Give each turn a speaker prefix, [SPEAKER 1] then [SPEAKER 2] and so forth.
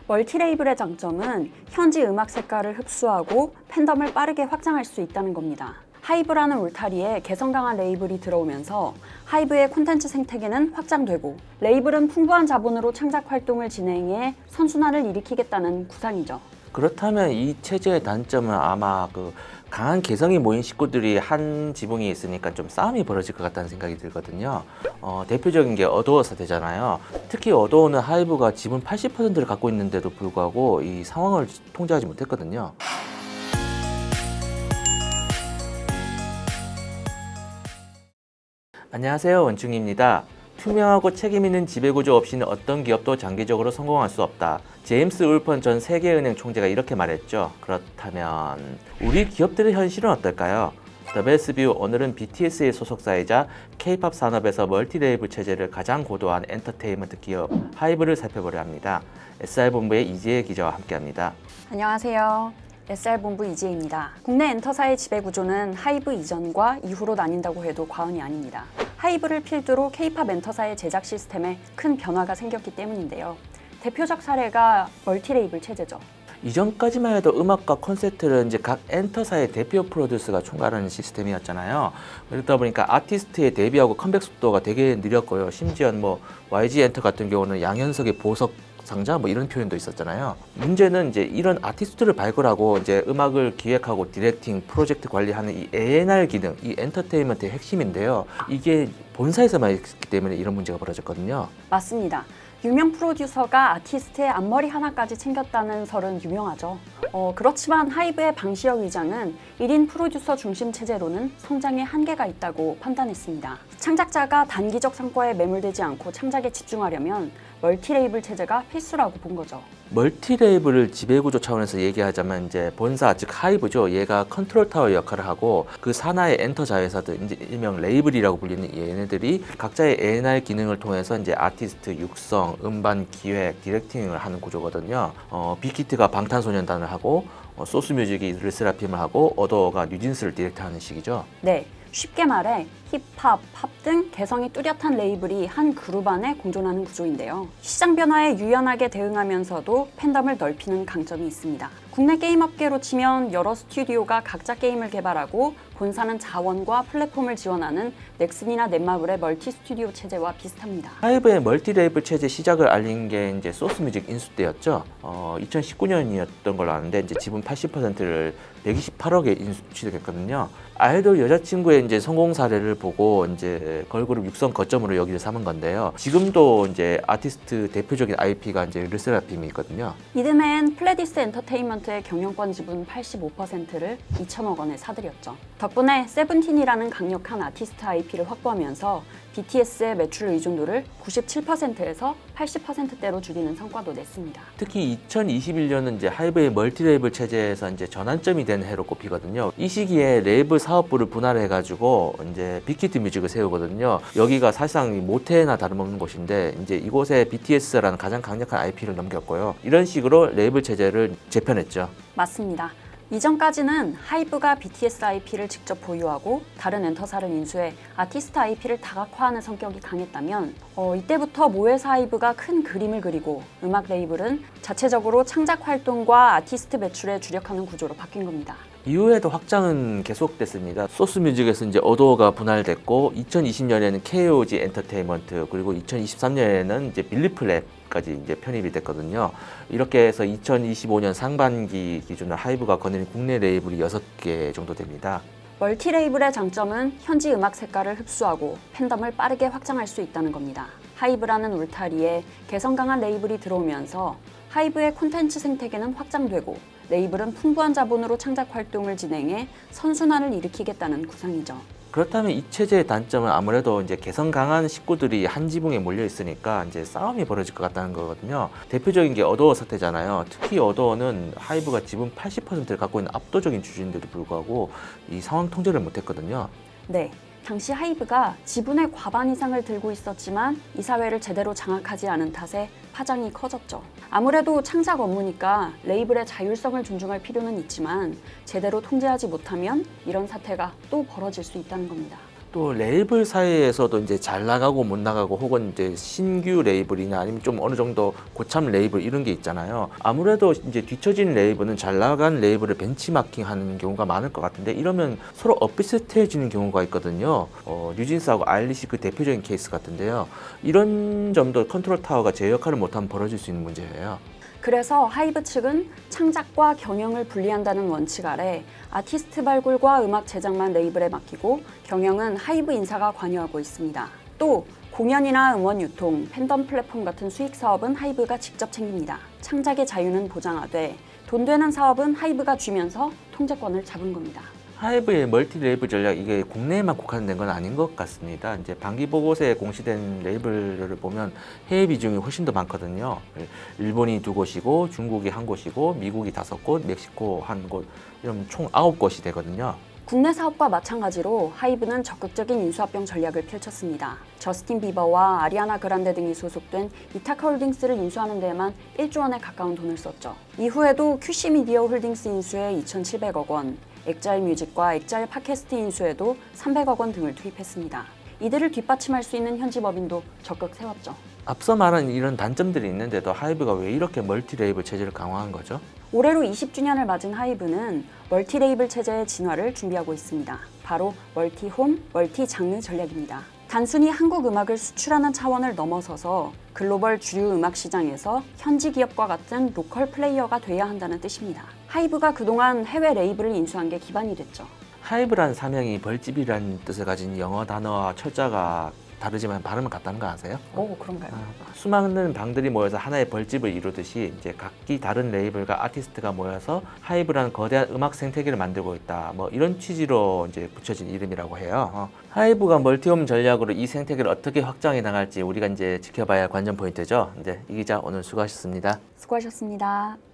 [SPEAKER 1] 멀티레이블의 장점은 현지 음악 색깔을 흡수하고 팬덤을 빠르게 확장할 수 있다는 겁니다. 하이브라는 울타리에 개성 강한 레이블이 들어오면서 하이브의 콘텐츠 생태계는 확장되고 레이블은 풍부한 자본으로 창작 활동을 진행해 선순환을 일으키겠다는 구상이죠.
[SPEAKER 2] 그렇다면 이 체제의 단점은 아마 강한 개성이 모인 식구들이 한 지붕에 있으니까 좀 싸움이 벌어질 것 같다는 생각이 들거든요. 대표적인 게 어도어 사태잖아요. 특히 어도어는 하이브가 지분 80%를 갖고 있는데도 불구하고 이 상황을 통제하지 못했거든요. 안녕하세요, 원충입니다. 투명하고 책임있는 지배구조 없이는 어떤 기업도 장기적으로 성공할 수 없다. 제임스 울펀 전 세계은행 총재가 이렇게 말했죠. 그렇다면 우리 기업들의 현실은 어떨까요? 더베이스뷰 오늘은 BTS의 소속사이자 K-팝 산업에서 멀티레이블 체제를 가장 고도화한 엔터테인먼트 기업 하이브를 살펴보려 합니다. SR본부의 이지혜 기자와 함께합니다.
[SPEAKER 1] 안녕하세요. SR본부 이지혜입니다. 국내 엔터사의 지배구조는 하이브 이전과 이후로 나뉜다고 해도 과언이 아닙니다. 하이브를 필두로 K-팝 엔터사의 제작 시스템에 큰 변화가 생겼기 때문인데요. 대표적 사례가 멀티레이블 체제죠.
[SPEAKER 2] 이전까지만 해도 음악과 콘서트를 이제 각 엔터사의 대표 프로듀서가 총괄하는 시스템이었잖아요. 그러다 보니까 아티스트의 데뷔하고 컴백 속도가 되게 느렸고요. 심지어 YG 엔터 같은 경우는 양현석의 보석 상자 이런 표현도 있었잖아요. 문제는 이제 이런 아티스트를 발굴하고 이제 음악을 기획하고 디렉팅, 프로젝트 관리하는 이 A&R 기능, 이 엔터테인먼트의 핵심인데요. 이게 본사에서만 있기 때문에 이런 문제가 벌어졌거든요.
[SPEAKER 1] 맞습니다. 유명 프로듀서가 아티스트의 앞머리 하나까지 챙겼다는 설은 유명하죠. 그렇지만 하이브의 방시혁 의장은 1인 프로듀서 중심 체제로는 성장에 한계가 있다고 판단했습니다. 창작자가 단기적 성과에 매몰되지 않고 창작에 집중하려면 멀티레이블 체제가 필수라고 본 거죠.
[SPEAKER 2] 멀티레이블을 지배구조 차원에서 얘기하자면 이제 본사 즉 하이브죠. 얘가 컨트롤 타워 역할을 하고 그 산하의 엔터 자회사들 이제 일명 레이블이라고 불리는 얘네들이 각자의 A&R 기능을 통해서 이제 아티스트 육성, 음반 기획, 디렉팅을 하는 구조거든요. 빅히트가 방탄소년단을 하고 소스뮤직이 르세라핌을 하고 어도어가 뉴진스를 디렉트하는 식이죠.
[SPEAKER 1] 네. 쉽게 말해 힙합, 팝 등 개성이 뚜렷한 레이블이 한 그룹 안에 공존하는 구조인데요. 시장 변화에 유연하게 대응하면서도 팬덤을 넓히는 강점이 있습니다. 국내 게임 업계로 치면 여러 스튜디오가 각자 게임을 개발하고 본사는 자원과 플랫폼을 지원하는 넥슨이나 넷마블의 멀티 스튜디오 체제와 비슷합니다.
[SPEAKER 2] 하이브의 멀티레이블 체제 시작을 알린 게 이제 소스뮤직 인수 때였죠. 2019년이었던 걸로 아는데 이제 지분 80%를 128억에 인수 취득했거든요. 아이돌 여자친구의 이제 성공 사례를 보고 이제 걸그룹 육성 거점으로 여기를 삼은 건데요. 지금도 이제 아티스트 대표적인 IP가 이제 르세라핌이 있거든요.
[SPEAKER 1] 이듬해엔 플레디스 엔터테인먼트의 경영권 지분 85%를 2천억 원에 사들였죠. 덕분에 세븐틴이라는 강력한 아티스트 IP를 확보하면서 BTS의 매출 의존도를 97%에서 80%대로 줄이는 성과도 냈습니다.
[SPEAKER 2] 특히 2021년은 이제 하이브의 멀티레이블 체제에서 이제 전환점이 된 해로 꼽히거든요. 이 시기에 레이블 사업부를 분할해가지고 이제 빅히트 뮤직을 세우거든요. 여기가 사실상 모태나 다름없는 곳인데 이제 이곳에 BTS라는 가장 강력한 IP를 넘겼고요. 이런 식으로 레이블 체제를 재편했죠.
[SPEAKER 1] 맞습니다. 이전까지는 하이브가 BTS IP를 직접 보유하고 다른 엔터사를 인수해 아티스트 IP를 다각화하는 성격이 강했다면 이때부터 모회사 하이브가 큰 그림을 그리고 음악 레이블은 자체적으로 창작 활동과 아티스트 매출에 주력하는 구조로 바뀐 겁니다.
[SPEAKER 2] 이후에도 확장은 계속됐습니다. 소스뮤직에서 이제 어도어가 분할됐고 2020년에는 KOG 엔터테인먼트 그리고 2023년에는 이제 빌리플랩까지 이제 편입이 됐거든요. 이렇게 해서 2025년 상반기 기준으로 하이브가 거느린 국내 레이블이 6개 정도 됩니다.
[SPEAKER 1] 멀티레이블의 장점은 현지 음악 색깔을 흡수하고 팬덤을 빠르게 확장할 수 있다는 겁니다. 하이브라는 울타리에 개성 강한 레이블이 들어오면서 하이브의 콘텐츠 생태계는 확장되고 레이블은 풍부한 자본으로 창작 활동을 진행해 선순환을 일으키겠다는 구상이죠.
[SPEAKER 2] 그렇다면 이 체제의 단점은 아무래도 이제 개성 강한 식구들이 한 지붕에 몰려 있으니까 이제 싸움이 벌어질 것 같다는 거거든요. 대표적인 게 어도어 사태잖아요. 특히 어도어는 하이브가 지분 80%를 갖고 있는 압도적인 주주인데도 불구하고 이 상황 통제를 못했거든요.
[SPEAKER 1] 네. 당시 하이브가 지분의 과반 이상을 들고 있었지만 이사회를 제대로 장악하지 않은 탓에 파장이 커졌죠. 아무래도 창작 업무니까 레이블의 자율성을 존중할 필요는 있지만 제대로 통제하지 못하면 이런 사태가 또 벌어질 수 있다는 겁니다.
[SPEAKER 2] 또 레이블 사이에서도 이제 잘 나가고 못 나가고 혹은 이제 신규 레이블이나 아니면 좀 어느 정도 고참 레이블 이런 게 있잖아요. 아무래도 이제 뒤처진 레이블은 잘 나간 레이블을 벤치마킹하는 경우가 많을 것 같은데 이러면 서로 엇비슷해지는 경우가 있거든요. 뉴진스하고 아일리시 그 대표적인 케이스 같은데요. 이런 점도 컨트롤 타워가 제 역할을 못하면 벌어질 수 있는 문제예요.
[SPEAKER 1] 그래서 하이브 측은 창작과 경영을 분리한다는 원칙 아래 아티스트 발굴과 음악 제작만 레이블에 맡기고 경영은 하이브 인사가 관여하고 있습니다. 또 공연이나 음원 유통, 팬덤 플랫폼 같은 수익 사업은 하이브가 직접 챙깁니다. 창작의 자유는 보장하되 돈 되는 사업은 하이브가 쥐면서 통제권을 잡은 겁니다.
[SPEAKER 2] 하이브의 멀티 레이블 전략 이게 국내에만 국한된 건 아닌 것 같습니다. 이제 반기 보고서에 공시된 레이블을 보면 해외 비중이 훨씬 더 많거든요. 일본이 2곳이고 중국이 1곳이고 미국이 5곳, 멕시코 1곳 이런 총 9곳이 되거든요.
[SPEAKER 1] 국내 사업과 마찬가지로 하이브는 적극적인 인수합병 전략을 펼쳤습니다. 저스틴 비버와 아리아나 그란데 등이 소속된 이타카 홀딩스를 인수하는 데에만 1조 원에 가까운 돈을 썼죠. 이후에도 QC 미디어 홀딩스 인수에 2,700억 원, 엑자일 뮤직과 엑자일 팟캐스트 인수에도 300억 원 등을 투입했습니다. 이들을 뒷받침할 수 있는 현지 법인도 적극 세웠죠.
[SPEAKER 2] 앞서 말한 이런 단점들이 있는데도 하이브가 왜 이렇게 멀티 레이블 체제를 강화한 거죠?
[SPEAKER 1] 올해로 20주년을 맞은 하이브는 멀티 레이블 체제의 진화를 준비하고 있습니다. 바로 멀티홈, 멀티 장르 전략입니다. 단순히 한국 음악을 수출하는 차원을 넘어서서 글로벌 주류 음악 시장에서 현지 기업과 같은 로컬 플레이어가 돼야 한다는 뜻입니다. 하이브가 그동안 해외 레이블을 인수한 게 기반이 됐죠.
[SPEAKER 2] 하이브란 사명이 벌집이라는 뜻을 가진 영어 단어와 철자가 다르지만 발음은 같다는 거 아세요?
[SPEAKER 1] 오, 그런가요?
[SPEAKER 2] 수많은 방들이 모여서 하나의 벌집을 이루듯이 이제 각기 다른 레이블과 아티스트가 모여서 하이브라는 거대한 음악 생태계를 만들고 있다. 뭐 이런 취지로 이제 붙여진 이름이라고 해요. 하이브가 멀티홈 전략으로 이 생태계를 어떻게 확장해 나갈지 우리가 이제 지켜봐야 할 관전 포인트죠. 이제 이 기자 오늘 수고하셨습니다.
[SPEAKER 1] 수고하셨습니다.